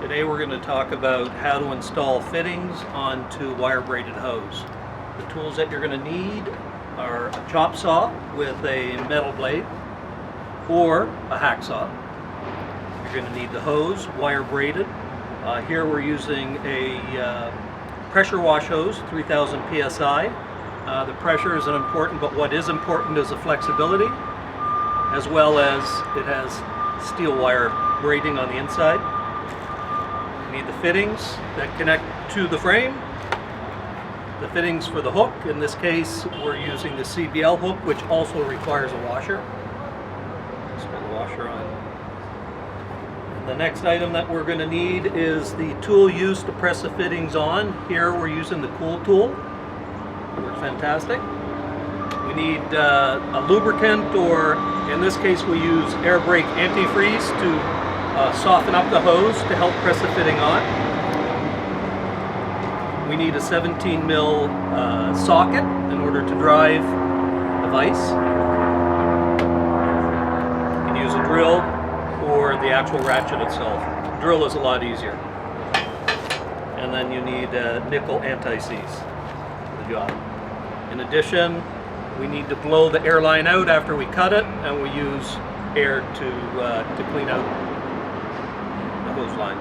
Today we're going to talk about how to install fittings onto wire braided hose. The tools that you're going to need are a chop saw with a metal blade or a hacksaw. You're going to need the hose, wire braided. Here we're using a pressure wash hose, 3000 psi. The pressure isn't important, but what is important is the flexibility, as well as it has steel wire braiding on the inside. You need the fittings that connect to the frame, the fittings for the hook. In this case, we're using the CBL hook, which also requires a washer. Let's put the washer on. The next item that we're going to need is the tool used to press the fittings on. Here we're using the cool tool. It works fantastic. We need a lubricant, or in this case we use air brake antifreeze to soften up the hose to help press the fitting on. We need a 17 mil socket in order to drive the vise. You can use a drill or the actual ratchet itself. Drill is a lot easier. And then you need nickel anti-seize for the job. In addition, we need to blow the air line out after we cut it, and we use air to clean out the hose line.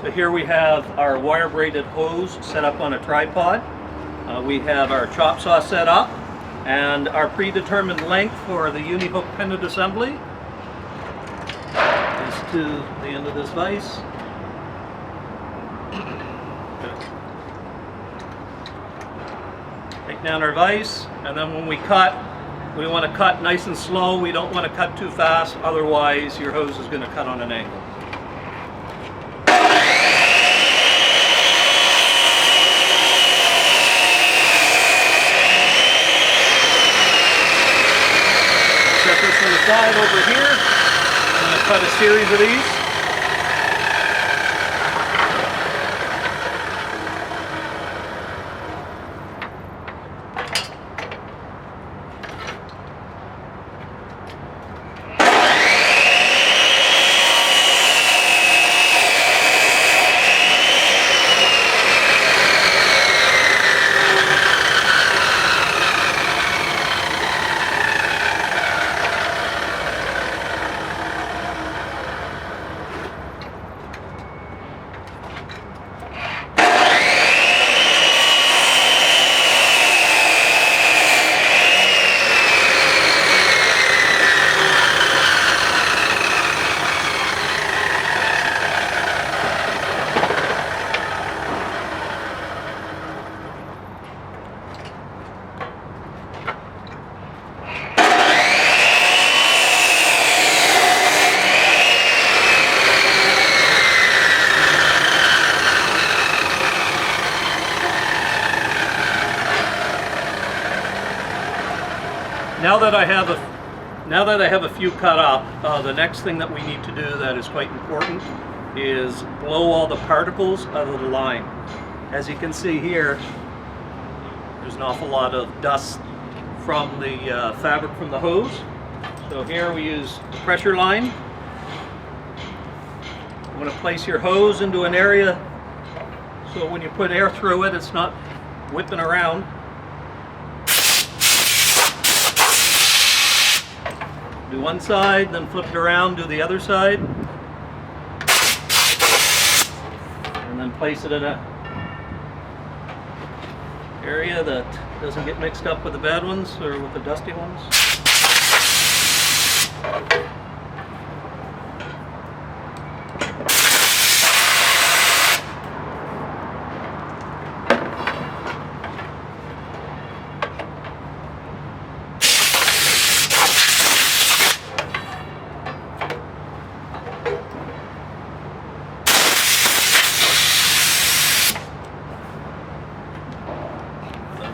So here we have our wire braided hose set up on a tripod. We have our chop saw set up and our predetermined length for the uni-hook pendant assembly is to the end of this vise. Take down our vise, and then when we cut, we want to cut nice and slow. We don't want to cut too fast, otherwise your hose is going to cut on an angle. Set this to the side over here. I'm going to cut a series of these. Now that I have a few cut up, the next thing that we need to do that is quite important is blow all the particles out of the line. As you can see here, there's an awful lot of dust from the fabric from the hose. So here we use the pressure line. You want to place your hose into an area so when you put air through it, it's not whipping around. Do one side, then flip it around, do the other side, and then place it in an area that doesn't get mixed up with the bad ones or with the dusty ones.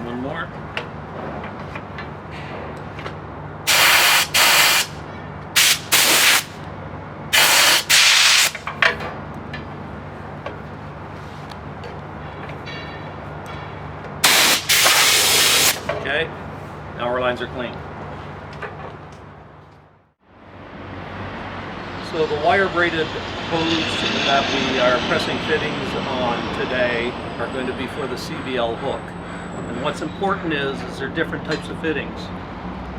One more. Okay, now our lines are clean. So So the wire braided hose that we are pressing fittings on today are going to be for the CBL hook. And what's important is there are different types of fittings.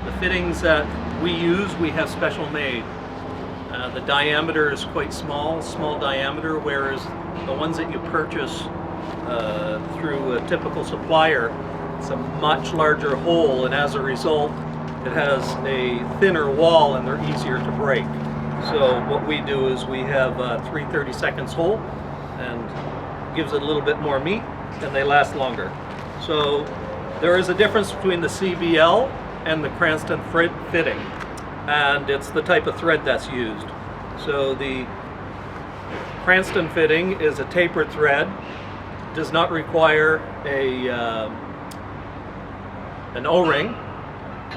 The fittings that we use, we have special made. The diameter is quite small diameter, whereas the ones that you purchase through a typical supplier, it's a much larger hole, and as a result it has a thinner wall and they're easier to break. So what we do is we have 3/32 hole, and gives it a little bit more meat and they last longer. So there is a difference between the CBL and the Cranston fitting, and it's the type of thread that's used. So the Cranston fitting is a tapered thread, does not require an O-ring.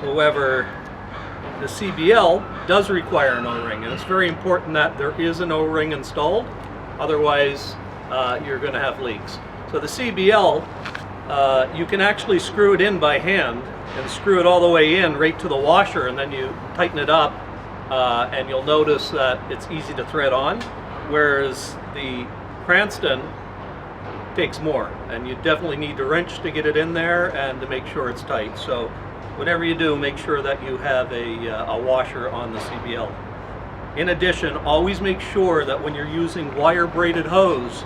However, the CBL does require an O-ring, and it's very important that there is an O-ring installed, otherwise you're going to have leaks. So the CBL, you can actually screw it in by hand and screw it all the way in right to the washer, and then you tighten it up and you'll notice that it's easy to thread on, whereas the Cranston takes more, and you definitely need to wrench to get it in there and to make sure it's tight. So whatever you do, make sure that you have a washer on the CBL. In addition, always make sure that when you're using wire braided hose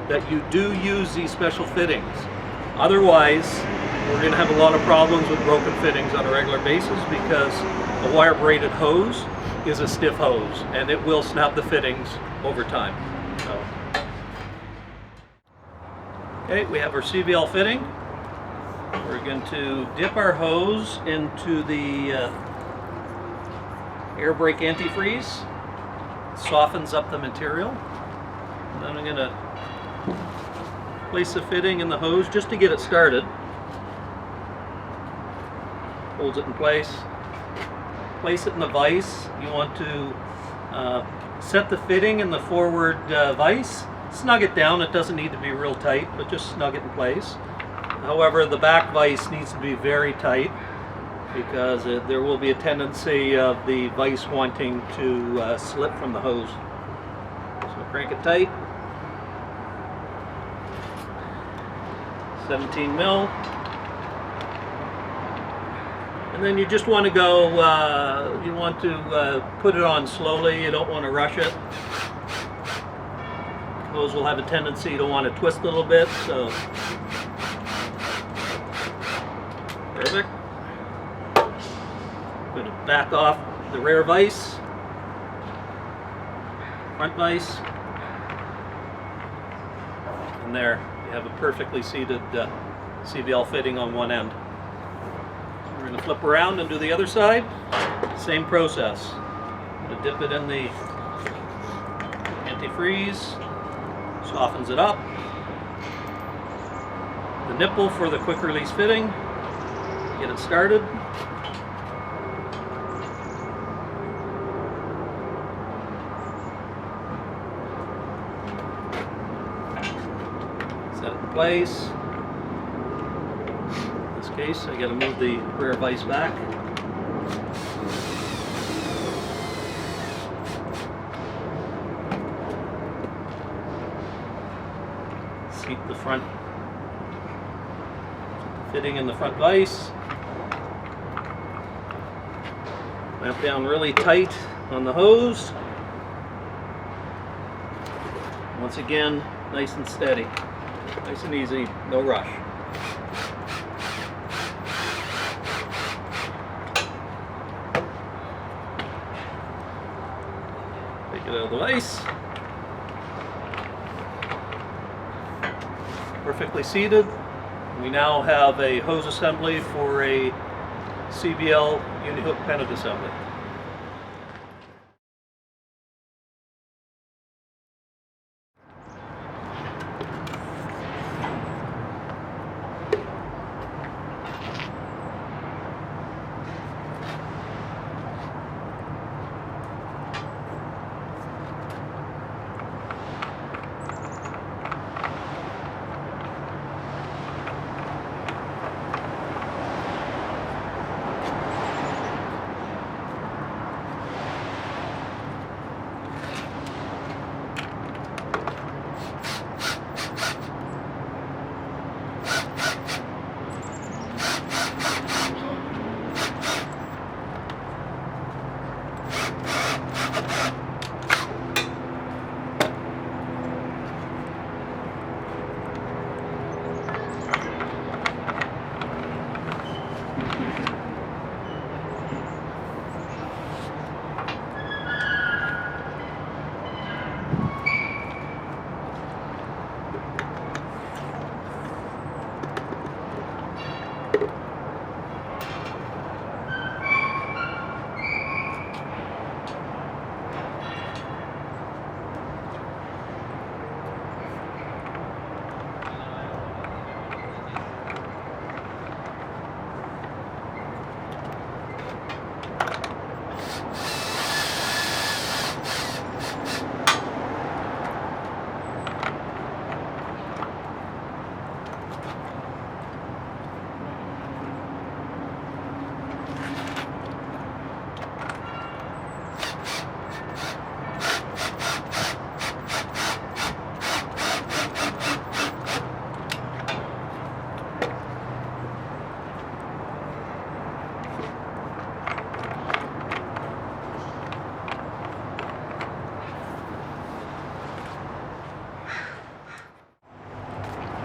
that you do use these special fittings. Otherwise, we're going to have a lot of problems with broken fittings on a regular basis, because a wire braided hose is a stiff hose and it will snap the fittings over time. So, okay, we have our CBL fitting. We're going to dip our hose into the air brake antifreeze. It softens up the material. And then I'm going to place the fitting in the hose just to get it started. Holds it in place. Place it in the vise. You want to set the fitting in the forward vise. Snug it down. It doesn't need to be real tight, but just snug it in place. However, the back vise needs to be very tight, because there will be a tendency of the vise wanting to slip from the hose. So crank it tight. 17 mil. And then you just want to go, you want to put it on slowly. You don't want to rush it. Hose will have a tendency to want to twist a little bit, so perfect. I'm going to back off the rear vise, front vise, and there you have a perfectly seated CBL fitting on one end. We're going to flip around and do the other side. Same process. I'm going to dip it in the antifreeze, softens it up. The nipple for the quick release fitting. Get it started. Set it in place. In this case, I got to move the rear vise back. Seat the front fitting in the front vise. Clamp down really tight on the hose. Once again, nice and steady. Nice and easy, no rush. Take it out of the vise. Perfectly seated. We now have a hose assembly for a CBL uni-hook pennant assembly.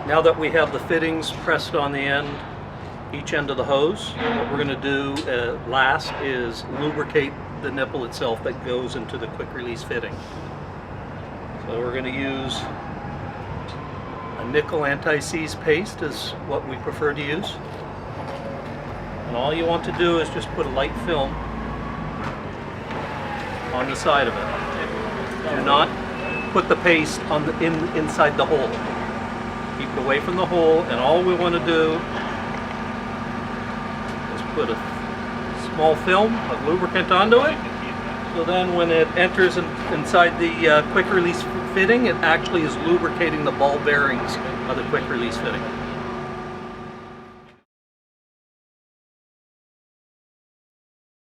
Now that we have the fittings pressed on the end, each end of the hose, what we're going to do last is lubricate the nipple itself that goes into the quick release fitting. So we're going to use a nickel anti-seize paste is what we prefer to use. And all you want to do is just put a light film on the side of it. Do not put the paste on the inside the hole. Keep it away from the hole, and all we want to do is put a small film of lubricant onto it. So then when it enters inside the quick release fitting, it actually is lubricating the ball bearings of the quick release fitting.